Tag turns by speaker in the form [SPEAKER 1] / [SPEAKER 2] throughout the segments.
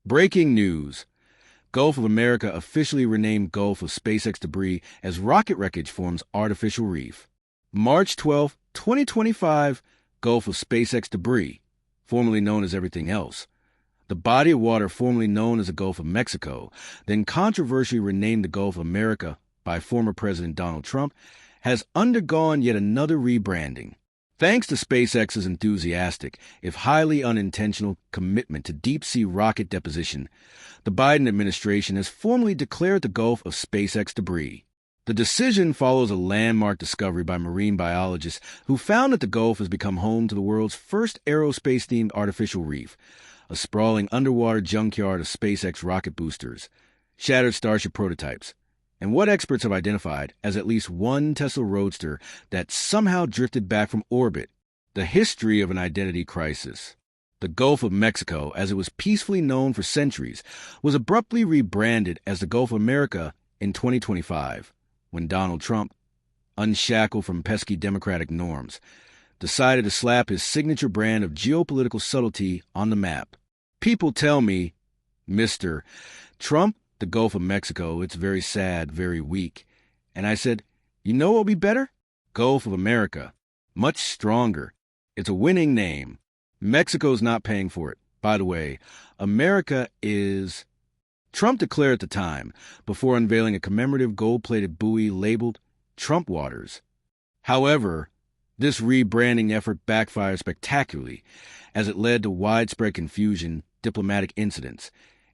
[SPEAKER 1] Breaking news. Gulf of America officially renamed Gulf of SpaceX Debris as rocket wreckage forms artificial reef. March 12, 2025, Gulf of SpaceX Debris, formerly known as everything else. The body of water formerly known as the Gulf of Mexico, then controversially renamed the Gulf of America by former President Donald Trump, has undergone yet another rebranding. Thanks to SpaceX's enthusiastic, if highly unintentional, commitment to deep-sea rocket deposition, the Biden administration has formally declared the Gulf of SpaceX Debris. The decision follows a landmark discovery by marine biologists who found that the Gulf has become home to the world's first aerospace-themed artificial reef, a sprawling underwater junkyard of SpaceX rocket boosters, shattered Starship prototypes, and what experts have identified as at least one Tesla Roadster that somehow drifted back from orbit. The history of an identity crisis. The Gulf of Mexico, as it was peacefully known for centuries, was abruptly rebranded as the Gulf of America in 2025, when Donald Trump, unshackled from pesky democratic norms, decided to slap his signature brand of geopolitical subtlety on the map. People tell me, Mr. Trump, the Gulf of Mexico, it's very sad, very weak. And I said, you know what will be better? Gulf of America. Much stronger. It's a winning name. Mexico's not paying for it. By the way, America is... Trump declared at the time, before unveiling a commemorative gold-plated buoy labeled Trump Waters. However, this rebranding effort backfired spectacularly, as it led to widespread confusion, diplomatic incidents,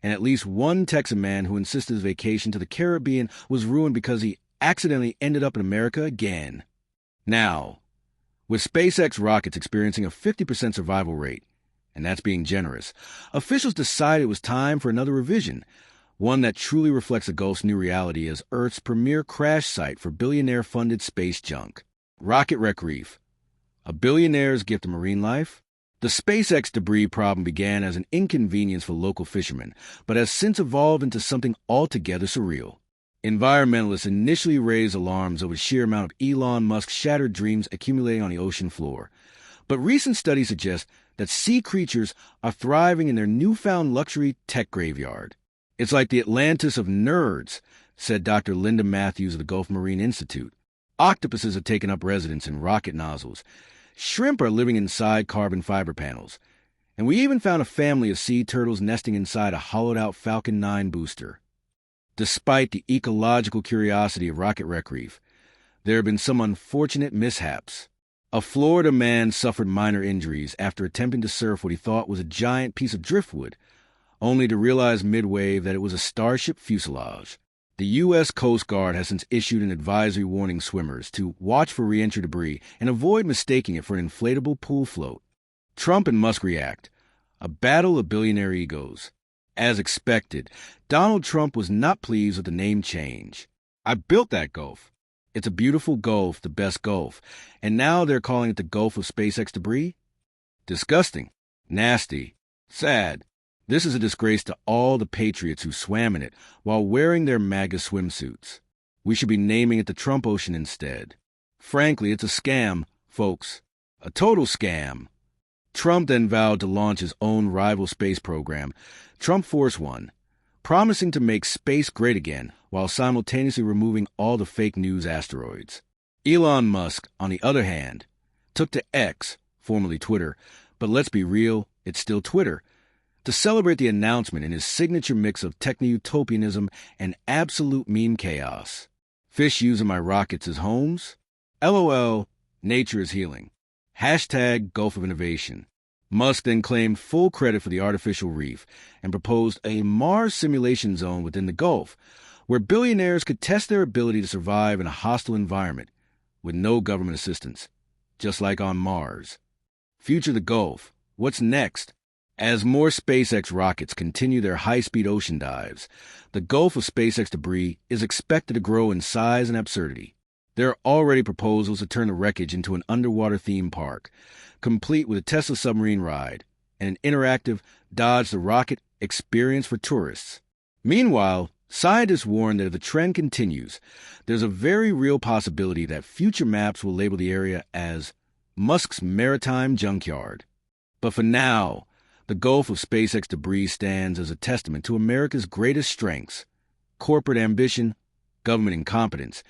[SPEAKER 1] and at least one Texan man who insisted his vacation to the Caribbean was ruined because he accidentally ended up in America again. Now, with SpaceX rockets experiencing a 50% survival rate, and that's being generous, officials decided it was time for another revision, one that truly reflects the Gulf's new reality as Earth's premier crash site for billionaire-funded space junk. Rocket wreck Reef. A billionaire's gift to marine life? The SpaceX debris problem began as an inconvenience for local fishermen, but has since evolved into something altogether surreal. Environmentalists initially raised alarms over the sheer amount of Elon Musk's shattered dreams accumulating on the ocean floor. But recent studies suggest that sea creatures are thriving in their newfound luxury tech graveyard. It's like the Atlantis of nerds, said Dr. Linda Matthews of the Gulf Marine Institute. Octopuses have taken up residence in rocket nozzles. Shrimp are living inside carbon fiber panels. And we even found a family of sea turtles nesting inside a hollowed-out Falcon 9 booster. Despite the ecological curiosity of rocket wreck Reef, there have been some unfortunate mishaps. A Florida man suffered minor injuries after attempting to surf what he thought was a giant piece of driftwood, only to realize mid-wave that it was a Starship fuselage. The U.S. Coast Guard has since issued an advisory warning swimmers to watch for re-entry debris and avoid mistaking it for an inflatable pool float. Trump and Musk react. A battle of billionaire egos. As expected, Donald Trump was not pleased with the name change. I built that Gulf. It's a beautiful Gulf, the best Gulf. And now they're calling it the Gulf of SpaceX Debris? Disgusting. Nasty. Sad. This is a disgrace to all the patriots who swam in it while wearing their MAGA swimsuits. We should be naming it the Trump Ocean instead. Frankly, it's a scam, folks. A total scam. Trump then vowed to launch his own rival space program, Trump Force One, promising to make space great again while simultaneously removing all the fake news asteroids. Elon Musk, on the other hand, took to X, formerly Twitter, but let's be real, it's still Twitter, to celebrate the announcement in his signature mix of techno-utopianism and absolute meme chaos. Fish using my rockets as homes? LOL, nature is healing. Hashtag Gulf of Innovation. Musk then claimed full credit for the artificial reef and proposed a Mars simulation zone within the Gulf, where billionaires could test their ability to survive in a hostile environment with no government assistance, just like on Mars. Future the Gulf. What's next? As more SpaceX rockets continue their high-speed ocean dives, the Gulf of SpaceX Debris is expected to grow in size and absurdity. There are already proposals to turn the Wreckage into an underwater theme park, complete with a Tesla submarine ride and an interactive Dodge the Rocket experience for tourists. Meanwhile, scientists warn that if the trend continues, there's a very real possibility that future maps will label the area as Musk's maritime junkyard. But for now, The Gulf of SpaceX Debris stands as a testament to America's greatest strengths: corporate ambition, government incompetence,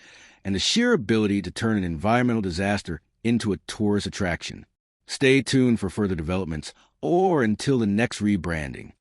[SPEAKER 1] and the sheer ability to turn an environmental disaster into a tourist attraction. Stay tuned for further developments or until the next rebranding.